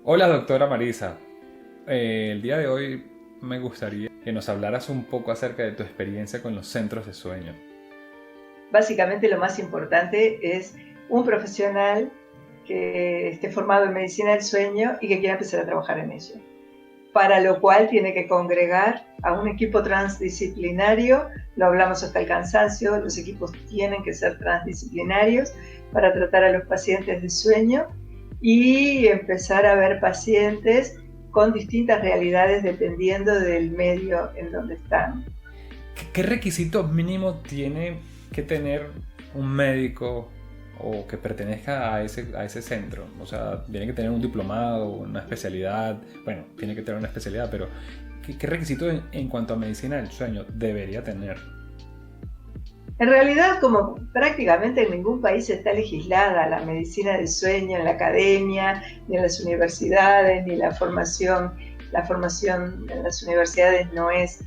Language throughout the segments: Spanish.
Hola, doctora Marisa. El día de hoy me gustaría que nos hablaras un poco acerca de tu experiencia con los centros de sueño. Básicamente lo más importante es un profesional que esté formado en medicina del sueño y que quiera empezar a trabajar en ello. Para lo cual tiene que congregar a un equipo transdisciplinario, lo hablamos hasta el cansancio, los equipos tienen que ser transdisciplinarios para tratar a los pacientes de sueño y empezar a ver pacientes con distintas realidades dependiendo del medio en donde están. ¿Qué requisitos mínimos tiene que tener un médico o que pertenezca a ese centro? O sea, tiene que tener un diplomado, una especialidad. Bueno, tiene que tener una especialidad, pero ¿qué requisitos en cuanto a medicina del sueño debería tener? En realidad, como prácticamente en ningún país está legislada la medicina del sueño en la academia, ni en las universidades, ni la formación en las universidades no es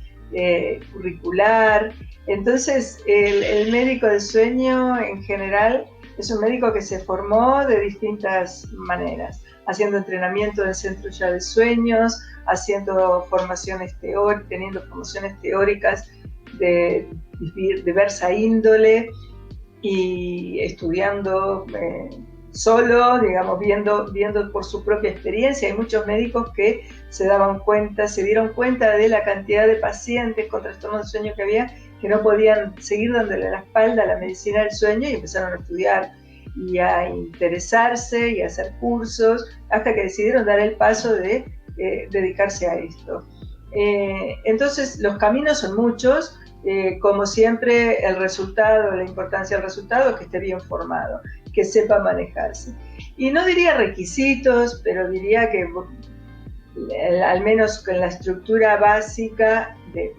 curricular. Entonces, el médico del sueño en general es un médico que se formó de distintas maneras, haciendo entrenamiento en centros ya de sueños, haciendo formaciones teóricas, teniendo formaciones teóricas de diversa índole y estudiando solo, digamos, viendo por su propia experiencia. Hay muchos médicos que se dieron cuenta de la cantidad de pacientes con trastornos de sueño que había, que no podían seguir dándole la espalda a la medicina del sueño y empezaron a estudiar y a interesarse y a hacer cursos hasta que decidieron dar el paso de dedicarse a esto. Entonces los caminos son muchos. Como siempre, el resultado, la importancia del resultado es que esté bien formado, que sepa manejarse. Y no diría requisitos, pero diría que al menos con la estructura básica de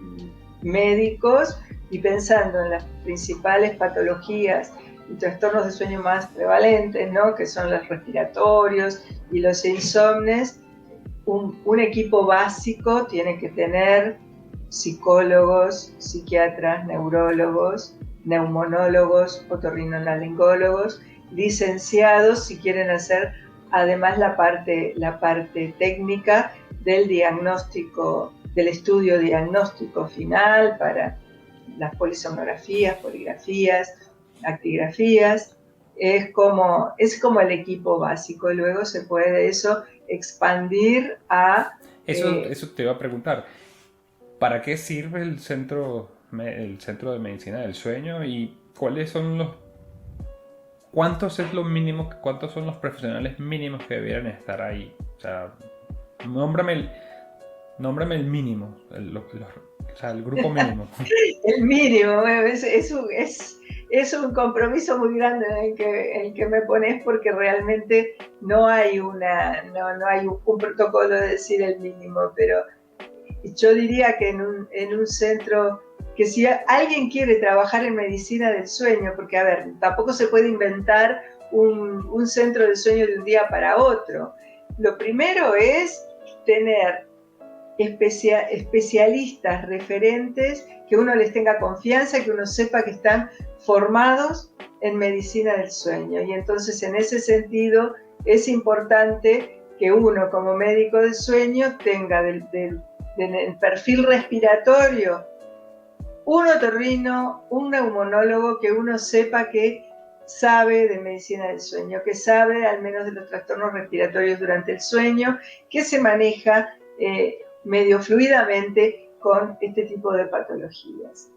médicos y pensando en las principales patologías y trastornos de sueño más prevalentes, ¿no? Que son los respiratorios y los insomnes, un equipo básico tiene que tener psicólogos, psiquiatras, neurólogos, neumonólogos, otorrinolaringólogos, licenciados si quieren hacer además la parte técnica del diagnóstico, del estudio diagnóstico final para las polisomnografías, poligrafías, actigrafías. Es como el equipo básico. Luego se puede eso expandir a Eso te iba a preguntar. ¿Para qué sirve el centro de medicina del sueño y cuáles son cuántos son los profesionales mínimos que debieran estar ahí? O sea, nómbrame el, nómbrame el mínimo, o sea, el grupo mínimo. el mínimo. Es un compromiso muy grande en el que me pones porque realmente no hay no hay un protocolo de decir el mínimo, pero yo diría que en un centro, que si alguien quiere trabajar en medicina del sueño, porque a ver, tampoco se puede inventar un centro del sueño de un día para otro. Lo primero es tener especialistas referentes, que uno les tenga confianza, que uno sepa que están formados en medicina del sueño. Y entonces en ese sentido es importante que uno como médico del sueño tenga del perfil respiratorio un otorrino, un neumonólogo, que uno sepa que sabe de medicina del sueño, que sabe al menos de los trastornos respiratorios durante el sueño, que se maneja medio fluidamente con este tipo de patologías.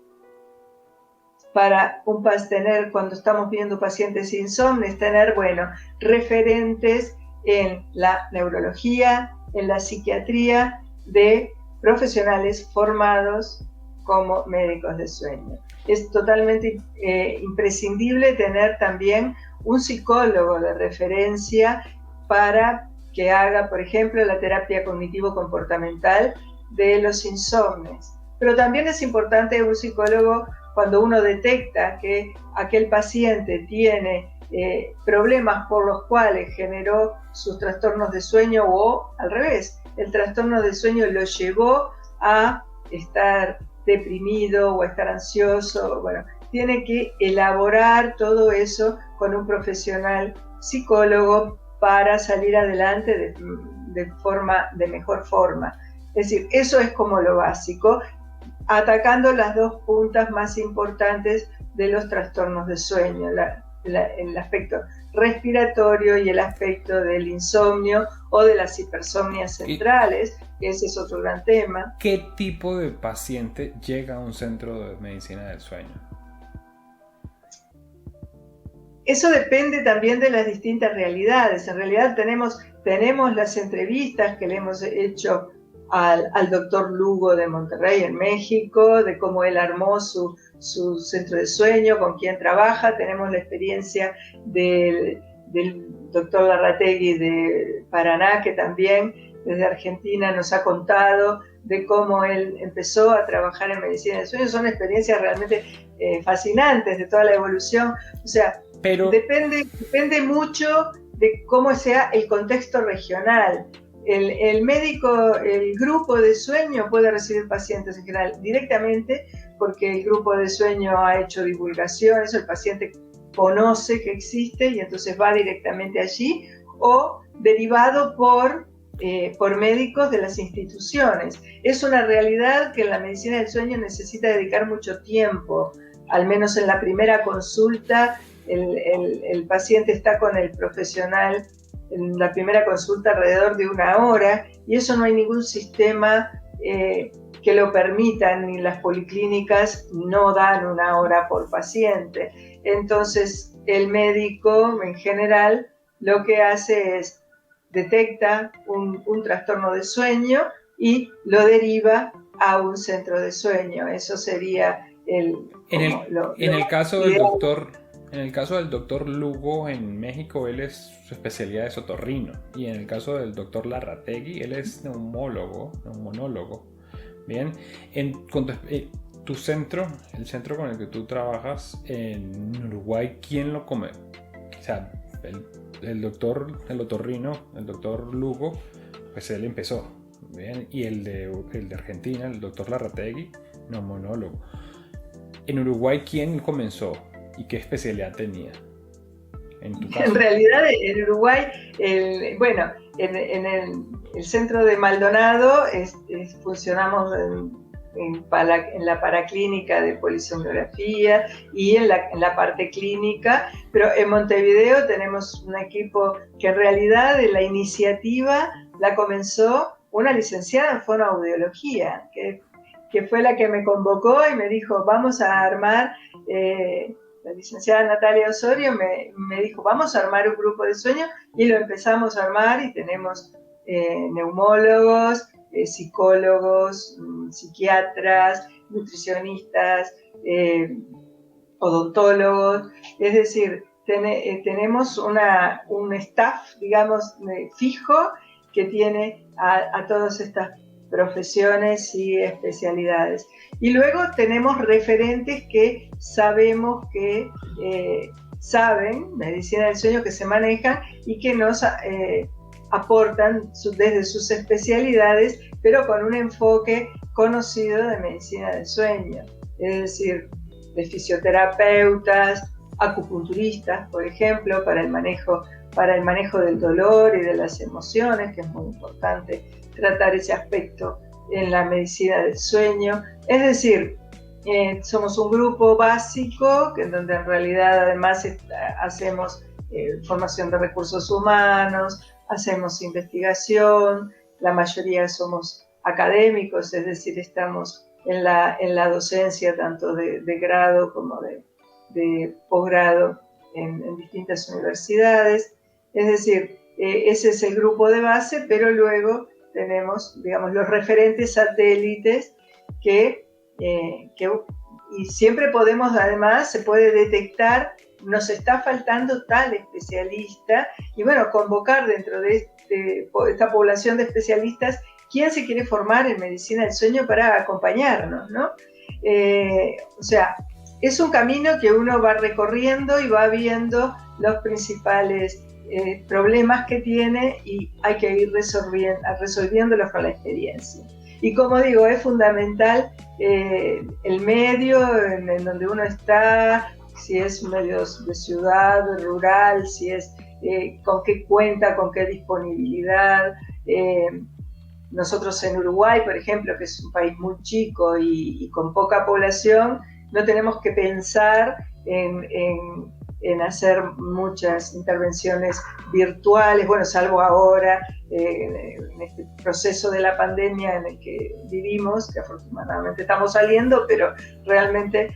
Para tener, cuando estamos viendo pacientes insomnes, tener, referentes en la neurología, en la psiquiatría, de profesionales formados como médicos de sueño. Es totalmente imprescindible tener también un psicólogo de referencia para que haga, por ejemplo, la terapia cognitivo-comportamental de los insomnes. Pero también es importante un psicólogo cuando uno detecta que aquel paciente tiene problemas por los cuales generó sus trastornos de sueño, o al revés, el trastorno de sueño lo llevó a estar deprimido o a estar ansioso. Bueno, tiene que elaborar todo eso con un profesional psicólogo para salir adelante de mejor forma. Es decir, eso es como lo básico, atacando las dos puntas más importantes de los trastornos de sueño, el aspecto respiratorio y el aspecto del insomnio o de las hipersomnias centrales, que ese es otro gran tema. ¿Qué tipo de paciente llega a un centro de medicina del sueño? Eso depende también de las distintas realidades. En realidad tenemos las entrevistas que le hemos hecho al doctor Lugo de Monterrey, en México, de cómo él armó su centro de sueño, con quién trabaja. Tenemos la experiencia del doctor Larrategui de Paraná, que también desde Argentina nos ha contado de cómo él empezó a trabajar en medicina del sueño. Son experiencias realmente fascinantes de toda la evolución. O sea, pero depende mucho de cómo sea el contexto regional. El médico, el grupo de sueño puede recibir pacientes en general directamente porque el grupo de sueño ha hecho divulgación, eso el paciente conoce que existe y entonces va directamente allí, o derivado por médicos de las instituciones. Es una realidad que en la medicina del sueño necesita dedicar mucho tiempo, al menos en la primera consulta el paciente está con el profesional en la primera consulta alrededor de 1 hora, y eso no hay ningún sistema que lo permita, ni las policlínicas no dan 1 hora por paciente. Entonces el médico en general lo que hace es detecta un trastorno de sueño y lo deriva a un centro de sueño. Eso sería en el caso del doctor Lugo en México, él su especialidad es otorrino, y en el caso del doctor Larrategui, él es neumonólogo. Bien, tu centro, el centro con el que tú trabajas en Uruguay, ¿quién lo come? O sea, el otorrino, el doctor Lugo, pues él empezó, bien, y el de Argentina, el doctor Larrategui, neumonólogo. En Uruguay, ¿quién comenzó y qué especialidad tenía? En tu caso. En realidad, en Uruguay, en el centro de Maldonado funcionamos en la paraclínica de polisomnografía y en la parte clínica, pero en Montevideo tenemos un equipo que en realidad la iniciativa la comenzó una licenciada en fonoaudiología, que fue la que me convocó y me dijo, vamos a armar, la licenciada Natalia Osorio me dijo, vamos a armar un grupo de sueño, y lo empezamos a armar, y tenemos neumólogos, psicólogos, psiquiatras, nutricionistas, odontólogos, es decir, tenemos un staff, digamos, fijo, que tiene a todas estas profesiones y especialidades. Y luego tenemos referentes que sabemos que saben medicina del sueño, que se manejan y que nos aportan desde sus especialidades, pero con un enfoque conocido de medicina del sueño, es decir, de fisioterapeutas, acupunturistas, por ejemplo, para el manejo del dolor y de las emociones, que es muy importante tratar ese aspecto en la medicina del sueño. Es decir, somos un grupo básico, en donde en realidad además hacemos formación de recursos humanos, hacemos investigación, la mayoría somos académicos, es decir, estamos en la docencia tanto de grado como de posgrado en distintas universidades. Es decir, ese es el grupo de base, pero luego tenemos, digamos, los referentes satélites que y siempre podemos, además, se puede detectar, nos está faltando tal especialista, y bueno, convocar dentro de esta población de especialistas quién se quiere formar en medicina del sueño para acompañarnos, ¿no? O sea, es un camino que uno va recorriendo y va viendo los principales problemas que tiene, y hay que ir resolviéndolos con la experiencia. Y como digo, es fundamental el medio en donde uno está, si es un medio de ciudad, rural, si es con qué cuenta, con qué disponibilidad, Nosotros en Uruguay, por ejemplo, que es un país muy chico y con poca población, no tenemos que pensar en hacer muchas intervenciones virtuales, bueno, salvo ahora, en este proceso de la pandemia en el que vivimos, que afortunadamente estamos saliendo, pero realmente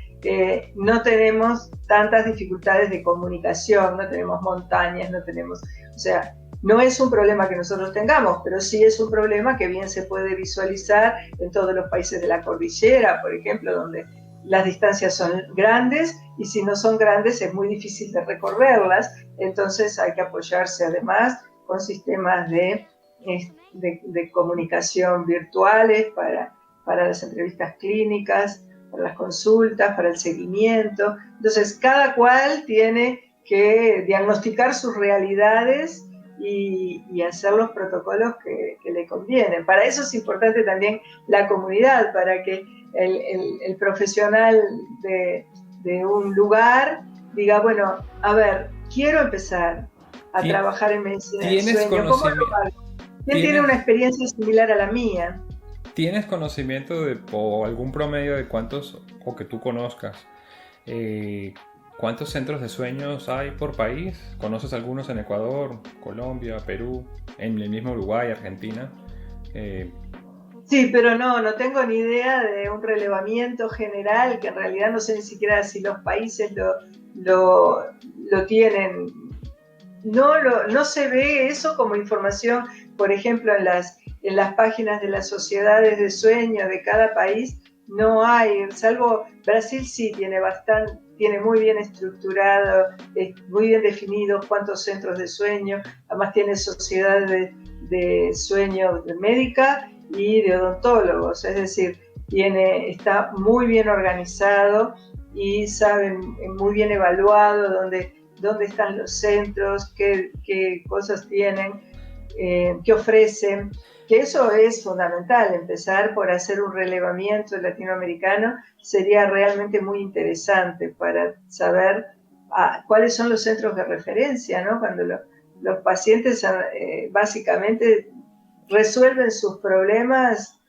no tenemos tantas dificultades de comunicación, no tenemos montañas, no tenemos, o sea, no es un problema que nosotros tengamos, pero sí es un problema que bien se puede visualizar en todos los países de la cordillera, por ejemplo, donde las distancias son grandes y si no son grandes es muy difícil de recorrerlas, entonces hay que apoyarse además con sistemas de comunicación virtuales para las entrevistas clínicas, para las consultas, para el seguimiento. Entonces cada cual tiene que diagnosticar sus realidades y hacer los protocolos que le convienen. Para eso es importante también la comunidad, para que el profesional de un lugar diga, bueno, a ver, quiero empezar a trabajar en medicina del sueño. ¿Cómo lo hago? ¿Quién tiene una experiencia similar a la mía? ¿Tienes conocimiento o algún promedio de cuántos, o que tú conozcas, cuántos centros de sueños hay por país? ¿Conoces algunos en Ecuador, Colombia, Perú, en el mismo Uruguay, Argentina? Sí, pero no tengo ni idea de un relevamiento general, que en realidad no sé ni siquiera si los países lo tienen. No se ve eso como información, por ejemplo, en las páginas de las sociedades de sueño de cada país, no hay, salvo Brasil sí tiene muy bien estructurado, muy bien definido cuántos centros de sueño, además tiene sociedades de sueño médica y de odontólogos, es decir, está muy bien organizado y saben, muy bien evaluado dónde están los centros, qué cosas tienen, qué ofrecen, que eso es fundamental. Empezar por hacer un relevamiento latinoamericano sería realmente muy interesante para saber cuáles son los centros de referencia, ¿no? Cuando los pacientes básicamente resuelven sus problemas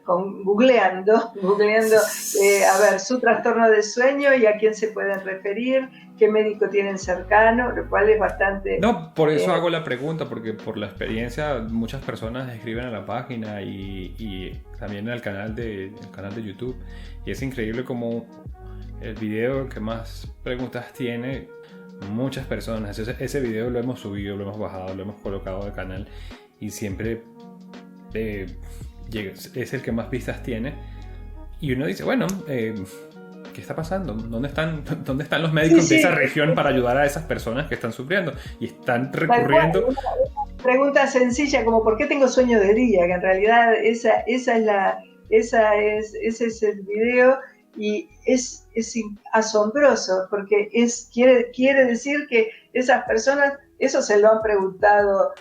googleando a ver su trastorno de sueño y a quién se pueden referir, qué médico tienen cercano, lo cual es bastante... No, por eso hago la pregunta, porque por la experiencia muchas personas escriben a la página y también al canal de YouTube, y es increíble como el video que más preguntas tiene, muchas personas, ese video lo hemos subido, lo hemos bajado, lo hemos colocado al canal y siempre es el que más vistas tiene, y uno dice, bueno, ¿qué está pasando? ¿Dónde están los médicos de esa región para ayudar a esas personas que están sufriendo? Y están recurriendo... Una pregunta sencilla como ¿por qué tengo sueño de día? Que en realidad ese es el video, y es asombroso, porque quiere decir que esas personas, eso se lo han preguntado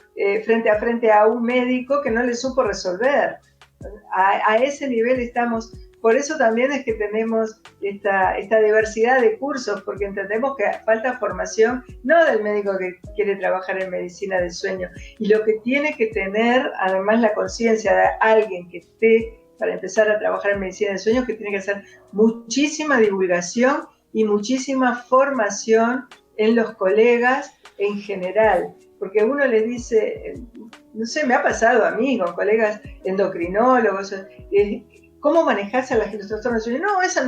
frente a frente a un médico que no le supo resolver. A ese nivel estamos. Por eso también es que tenemos esta diversidad de cursos, porque entendemos que falta formación, no del médico que quiere trabajar en medicina del sueño, y lo que tiene que tener además la conciencia de alguien que esté para empezar a trabajar en medicina del sueño, que tiene que hacer muchísima divulgación y muchísima formación en los colegas en general, porque uno le dice, no sé, me ha pasado a mí con colegas endocrinólogos, ¿cómo manejarse a los trastornos de sueño? No, eso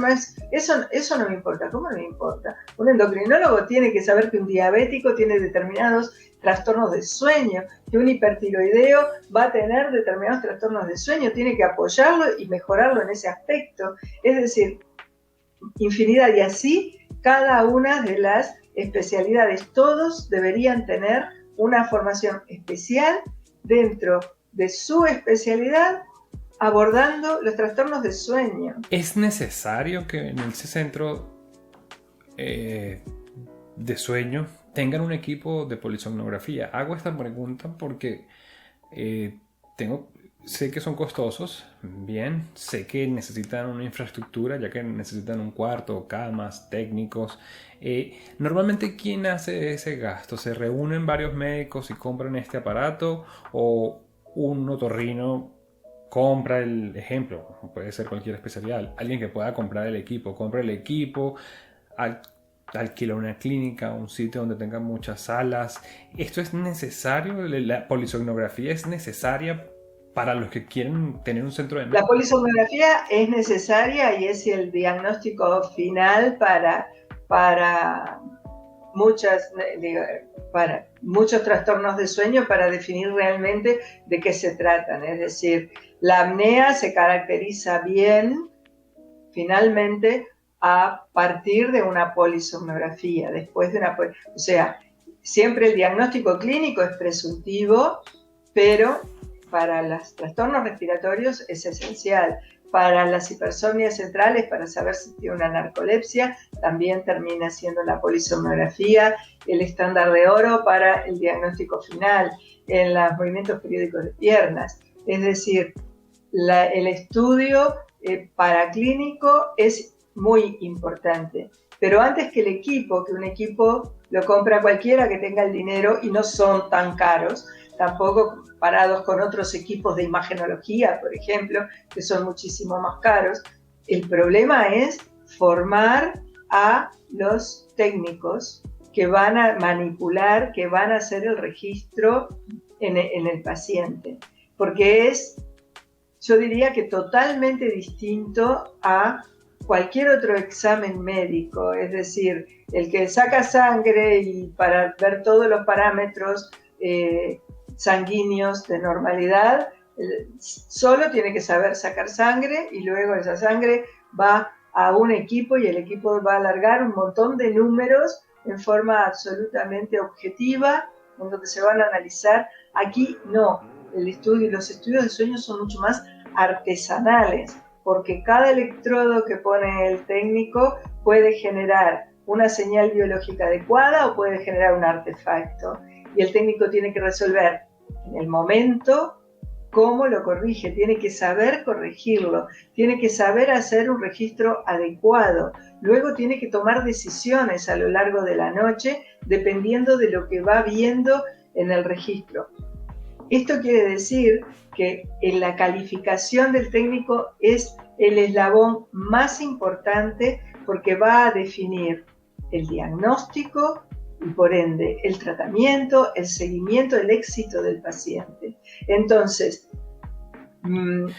no me importa. ¿Cómo no me importa? Un endocrinólogo tiene que saber que un diabético tiene determinados trastornos de sueño, que un hipertiroideo va a tener determinados trastornos de sueño, tiene que apoyarlo y mejorarlo en ese aspecto. Es decir, infinidad, y así cada una de las especialidades. Todos deberían tener una formación especial dentro de su especialidad abordando los trastornos de sueño. ¿Es necesario que en ese centro de sueño tengan un equipo de polisomnografía? Hago esta pregunta porque tengo sé que son costosos, bien, sé que necesitan una infraestructura, ya que necesitan un cuarto, camas, técnicos. Normalmente, ¿quién hace ese gasto? ¿Se reúnen varios médicos y compran este aparato? ¿O un otorrino compra el ejemplo? Puede ser cualquier especialidad. Alguien que pueda comprar el equipo, compra el equipo, al- alquila una clínica, un sitio donde tenga muchas salas. ¿Esto es necesario? ¿La polisonografía es necesaria para los que quieren tener un centro de La médico? polisomnografía es necesaria y es el diagnóstico final para muchas, para muchos trastornos de sueño, para definir realmente de qué se tratan. Es decir, la apnea se caracteriza bien finalmente a partir de una polisomnografía, después de o sea, siempre el diagnóstico clínico es presuntivo, pero para los trastornos respiratorios es esencial. Para las hipersomnias centrales, para saber si tiene una narcolepsia, también termina siendo la polisomnografía el estándar de oro para el diagnóstico final en los movimientos periódicos de piernas. Es decir, el estudio paraclínico es muy importante. Pero antes que un equipo lo compra cualquiera que tenga el dinero y no son tan caros, tampoco comparados con otros equipos de imagenología, por ejemplo, que son muchísimo más caros. El problema es formar a los técnicos que van a manipular, que van a hacer el registro en el paciente, porque yo diría que totalmente distinto a cualquier otro examen médico, es decir, el que saca sangre y para ver todos los parámetros sanguíneos de normalidad, solo tiene que saber sacar sangre y luego esa sangre va a un equipo y el equipo va a alargar un montón de números en forma absolutamente objetiva, en donde se van a analizar. Aquí no, los estudios de sueño son mucho más artesanales, porque cada electrodo que pone el técnico puede generar una señal biológica adecuada o puede generar un artefacto. Y el técnico tiene que resolver en el momento cómo lo corrige, tiene que saber corregirlo, tiene que saber hacer un registro adecuado. Luego tiene que tomar decisiones a lo largo de la noche dependiendo de lo que va viendo en el registro. Esto quiere decir que en la calificación del técnico es el eslabón más importante porque va a definir el diagnóstico y por ende el tratamiento, el seguimiento, el éxito del paciente. Entonces,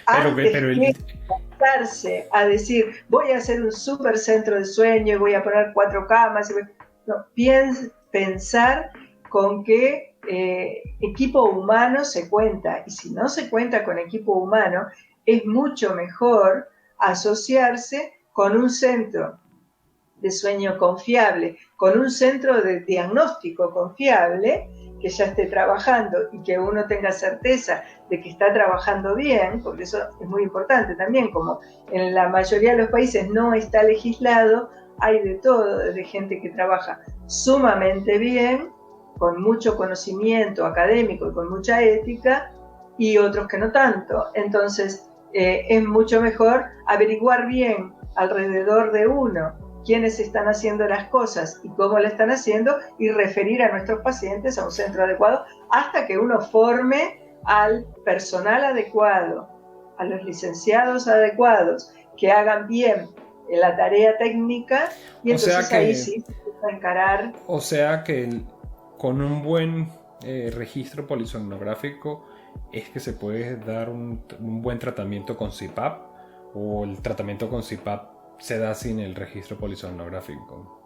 antes de lanzarse a decir voy a hacer un super centro de sueño y voy a poner 4 camas, no, pensar con qué equipo humano se cuenta, y si no se cuenta con equipo humano, es mucho mejor asociarse con un centro de sueño confiable, con un centro de diagnóstico confiable que ya esté trabajando y que uno tenga certeza de que está trabajando bien, porque eso es muy importante también, como en la mayoría de los países no está legislado, hay de todo, desde gente que trabaja sumamente bien, con mucho conocimiento académico y con mucha ética, y otros que no tanto. Entonces, es mucho mejor averiguar bien alrededor de uno quiénes están haciendo las cosas y cómo lo están haciendo y referir a nuestros pacientes a un centro adecuado hasta que uno forme al personal adecuado, a los licenciados adecuados, que hagan bien la tarea técnica y entonces ahí sí se puede encarar. O sea que con un buen registro polisomnográfico es que se puede dar un buen tratamiento con CPAP, o el tratamiento con CPAP se da sin el registro polisomnográfico.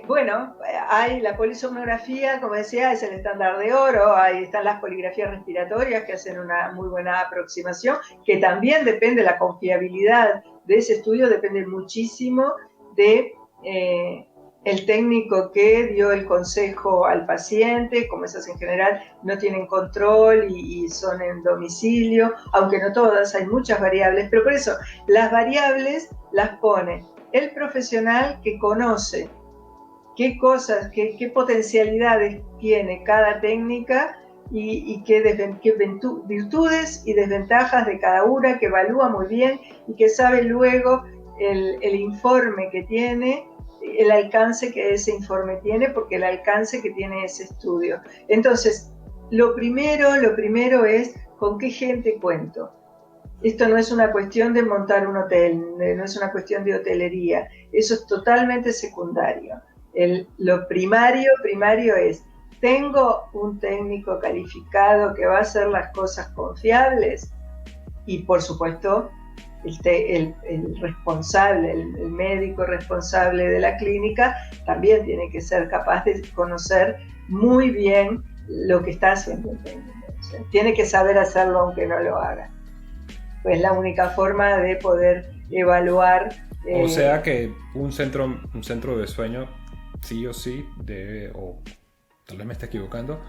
Bueno, hay la polisomnografía, como decía, es el estándar de oro, ahí están las poligrafías respiratorias que hacen una muy buena aproximación, que también depende, la confiabilidad de ese estudio depende muchísimo de el técnico que dio el consejo al paciente, como esas en general no tienen control y son en domicilio, aunque no todas, hay muchas variables, pero por eso las variables las pone el profesional que conoce qué cosas, qué potencialidades tiene cada técnica y qué virtudes y desventajas de cada una, que evalúa muy bien y que sabe luego el informe que tiene, el alcance que ese informe tiene, porque el alcance que tiene ese estudio. Entonces, lo primero es con qué gente cuento. Esto no es una cuestión de montar un hotel, no es una cuestión de hotelería, eso es totalmente secundario. Lo primario es, ¿tengo un técnico calificado que va a hacer las cosas confiables? Y por supuesto, el responsable, el médico responsable de la clínica también tiene que ser capaz de conocer muy bien lo que está haciendo el técnico. O sea, tiene que saber hacerlo aunque no lo haga. Pues la única forma de poder evaluar. O sea que un centro de sueño sí o sí debe, o tal vez me esté equivocando,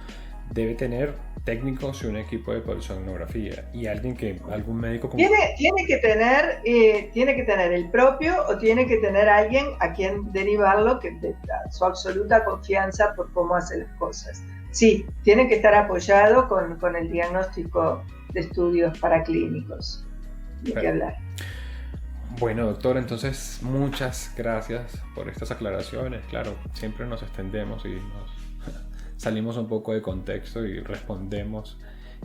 debe tener técnicos y un equipo de polissonografía y algún médico como... Tiene que tener el propio, o tiene que tener alguien a quien derivarlo, que de su absoluta confianza por cómo hace las cosas. Sí, tiene que estar apoyado con el diagnóstico de estudios paraclínicos. Hay que hablar. Bueno, doctor, entonces muchas gracias por estas aclaraciones. Claro, siempre nos extendemos y nos salimos un poco de contexto y respondemos.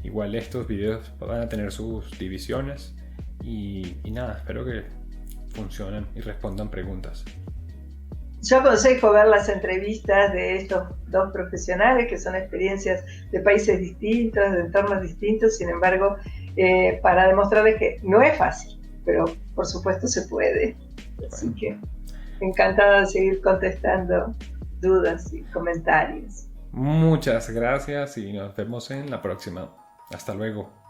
Igual estos videos van a tener sus divisiones y nada, espero que funcionen y respondan preguntas. Yo aconsejo ver las entrevistas de estos dos profesionales, que son experiencias de países distintos, de entornos distintos, sin embargo, para demostrarles que no es fácil, pero por supuesto se puede. Así que encantada de seguir contestando dudas y comentarios. Muchas gracias y nos vemos en la próxima. Hasta luego.